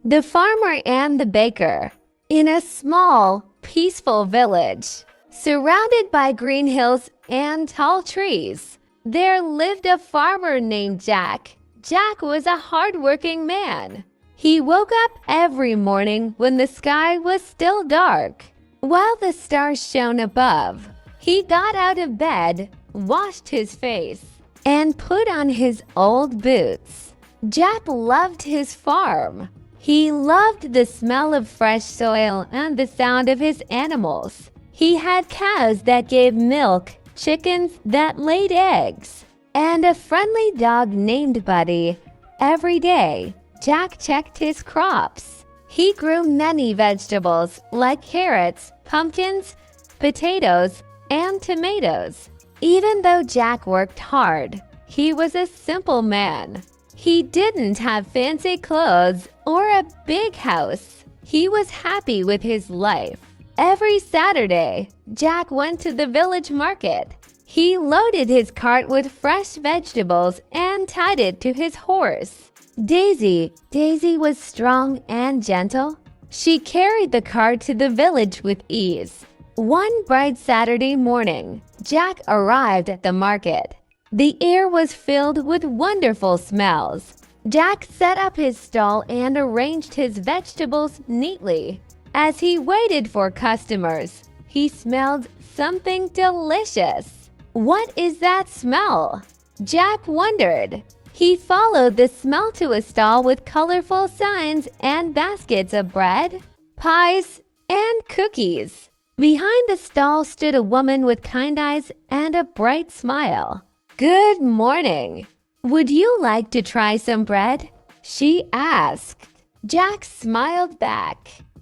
The Farmer and the Baker. In a small, peaceful village, surrounded by green hills and tall trees, there lived a farmer named Jack. Jack was a hard-working man. He woke up every morning when the sky was still dark. While the stars shone above, he got out of bed, washed his face, and put on his old boots. Jack loved his farm. He loved the smell of fresh soil and the sound of his animals. He had cows that gave milk, chickens that laid eggs, and a friendly dog named Buddy. Every day, Jack checked his crops. He grew many vegetables like carrots, pumpkins, potatoes, and tomatoes. Even though Jack worked hard, he was a simple man. He didn't have fancy clothes or a big house. He was happy with his life. Every Saturday, Jack went to the village market. He loaded his cart with fresh vegetables and tied it to his horse. Daisy was strong and gentle. She carried the cart to the village with ease. One bright Saturday morning, Jack arrived at the market. The air was filled with wonderful smells. Jack set up his stall and arranged his vegetables neatly. As he waited for customers, he smelled something delicious. What is that smell? Jack wondered. He followed the smell to a stall with colorful signs and baskets of bread, pies, and cookies. Behind the stall stood a woman with kind eyes and a bright smile. "Good morning. Would you like to try some bread?" she asked. Jack smiled back.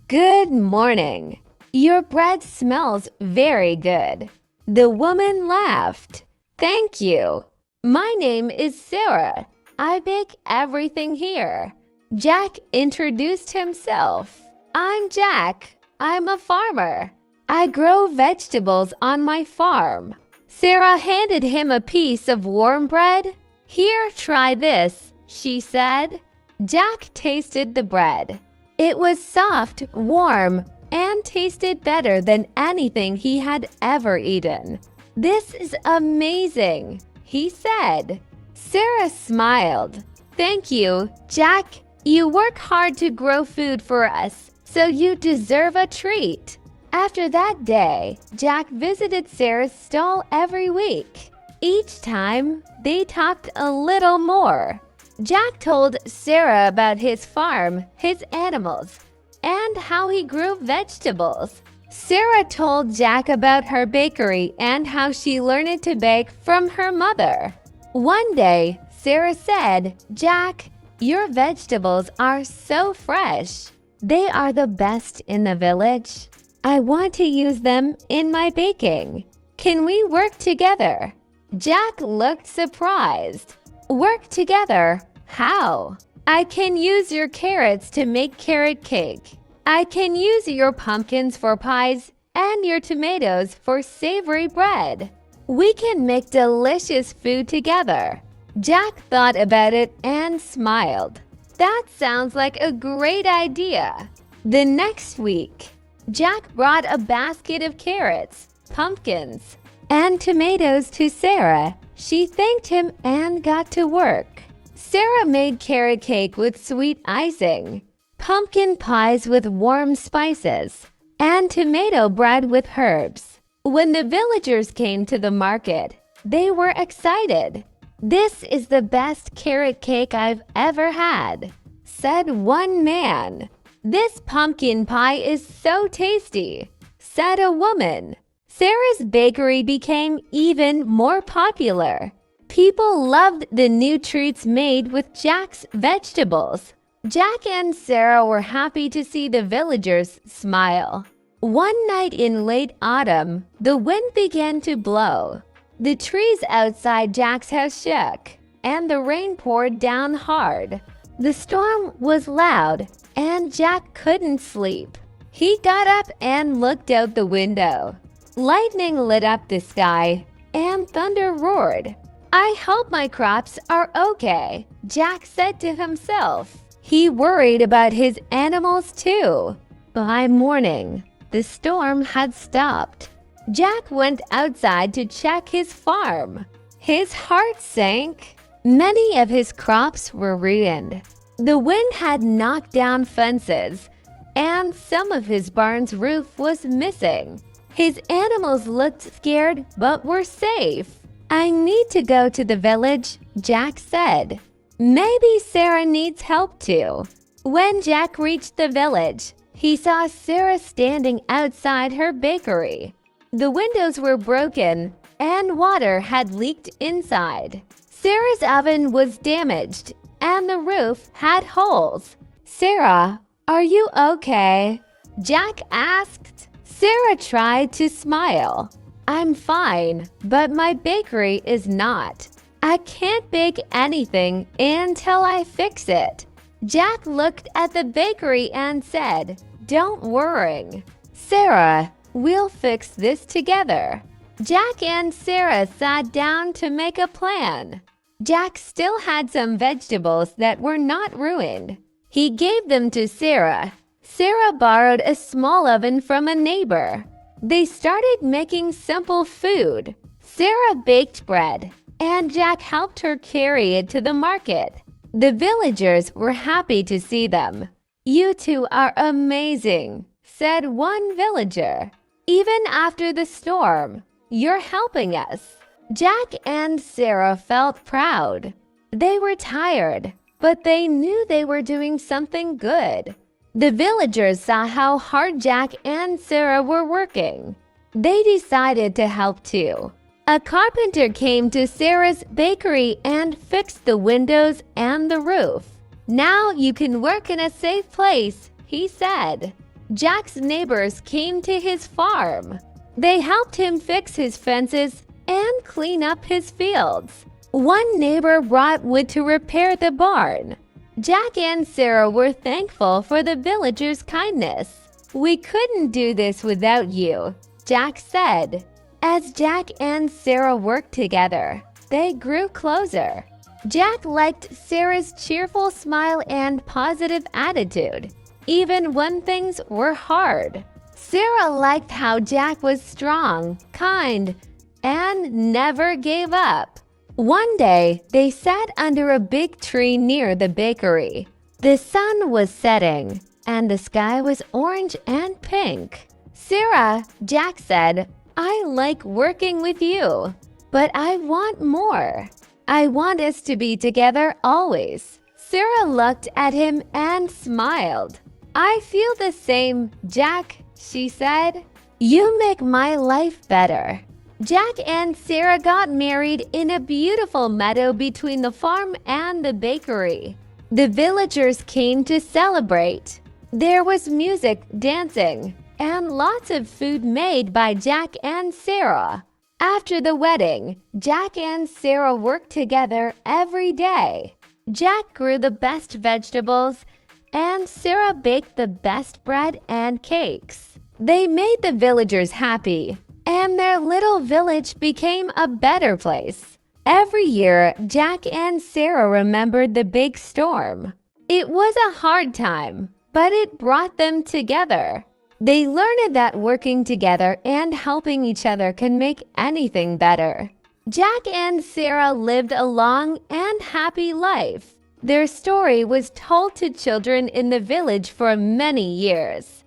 "Good morning. Your bread smells very good." The woman laughed. "Thank you. My name is Sarah. I bake everything here." Jack introduced himself. "I'm Jack. I'm a farmer. I grow vegetables on my farm." Sarah handed him a piece of warm bread. "Here, try this," she said. Jack tasted the bread. It was soft, warm, and tasted better than anything he had ever eaten. "This is amazing," he said. Sarah smiled. "Thank you, Jack. You work hard to grow food for us, so you deserve a treat." After that day, Jack visited Sarah's stall every week. Each time, they talked a little more. Jack told Sarah about his farm, his animals, and how he grew vegetables. Sarah told Jack about her bakery and how she learned to bake from her mother. One day, Sarah said, "Jack, your vegetables are so fresh. They are the best in the village. I want to use them in my baking. Can we work together?" Jack looked surprised. "Work together? How?" "I can use your carrots to make carrot cake. I can use your pumpkins for pies and your tomatoes for savory bread. We can make delicious food together." Jack thought about it and smiled. "That sounds like a great idea." The next week, Jack brought a basket of carrots, pumpkins, and tomatoes to Sarah. She thanked him and got to work. Sarah made carrot cake with sweet icing, pumpkin pies with warm spices, and tomato bread with herbs. When the villagers came to the market, they were excited. "This is the best carrot cake I've ever had," said one man. "This pumpkin pie is so tasty," said a woman. Sarah's bakery became even more popular. People loved the new treats made with Jack's vegetables. Jack and Sarah were happy to see the villagers smile. One night in late autumn, the wind began to blow. The trees outside Jack's house shook, and the rain poured down hard. The storm was loud, and Jack couldn't sleep. He got up and looked out the window. Lightning lit up the sky, and thunder roared. "I hope my crops are okay," Jack said to himself. He worried about his animals too. By morning, the storm had stopped. Jack went outside to check his farm. His heart sank. Many of his crops were ruined. The wind had knocked down fences, and some of his barn's roof was missing. His animals looked scared but were safe. I need to go to the village, Jack said. Maybe Sarah needs help too. When Jack reached the village, he saw Sarah standing outside her bakery. The windows were broken and water had leaked inside. Sarah's oven was damaged and the roof had holes. Sarah, are you okay? Jack asked. Sarah tried to smile. I'm fine, but my bakery is not. I can't bake anything until I fix it. Jack looked at the bakery and said, Don't worry. Sarah, we'll fix this together. Jack and Sarah sat down to make a plan. Jack still had some vegetables that were not ruined. He gave them to Sarah. Sarah borrowed a small oven from a neighbor. They started making simple food. Sarah baked bread, and Jack helped her carry it to the market. The villagers were happy to see them. You two are amazing, said one villager. Even after the storm, you're helping us. Jack and Sarah felt proud. They were tired, but they knew they were doing something good. The villagers saw how hard Jack and Sarah were working. They decided to help too. A carpenter came to Sarah's bakery and fixed the windows and the roof. Now you can work in a safe place, he said. Jack's neighbors came to his farm. They helped him fix his fences and clean up his fields. One neighbor brought wood to repair the barn. Jack and Sarah were thankful for the villagers' kindness. We couldn't do this without you, Jack said. As Jack and Sarah worked together, they grew closer. Jack liked Sarah's cheerful smile and positive attitude, even when things were hard. Sarah liked how Jack was strong, kind, and never gave up. One day, they sat under a big tree near the bakery. The sun was setting, and the sky was orange and pink. Sarah, Jack said, I like working with you, but I want more. I want us to be together always. Sarah looked at him and smiled. I feel the same, Jack, she said. You make my life better. Jack and Sarah got married in a beautiful meadow between the farm and the bakery. The villagers came to celebrate. There was music, dancing, and lots of food made by Jack and Sarah. After the wedding, Jack and Sarah worked together every day. Jack grew the best vegetables, and Sarah baked the best bread and cakes. They made the villagers happy, and their little village became a better place. Every year, Jack and Sarah remembered the big storm. It was a hard time, but it brought them together. They learned that working together and helping each other can make anything better. Jack and Sarah lived a long and happy life. Their story was told to children in the village for many years.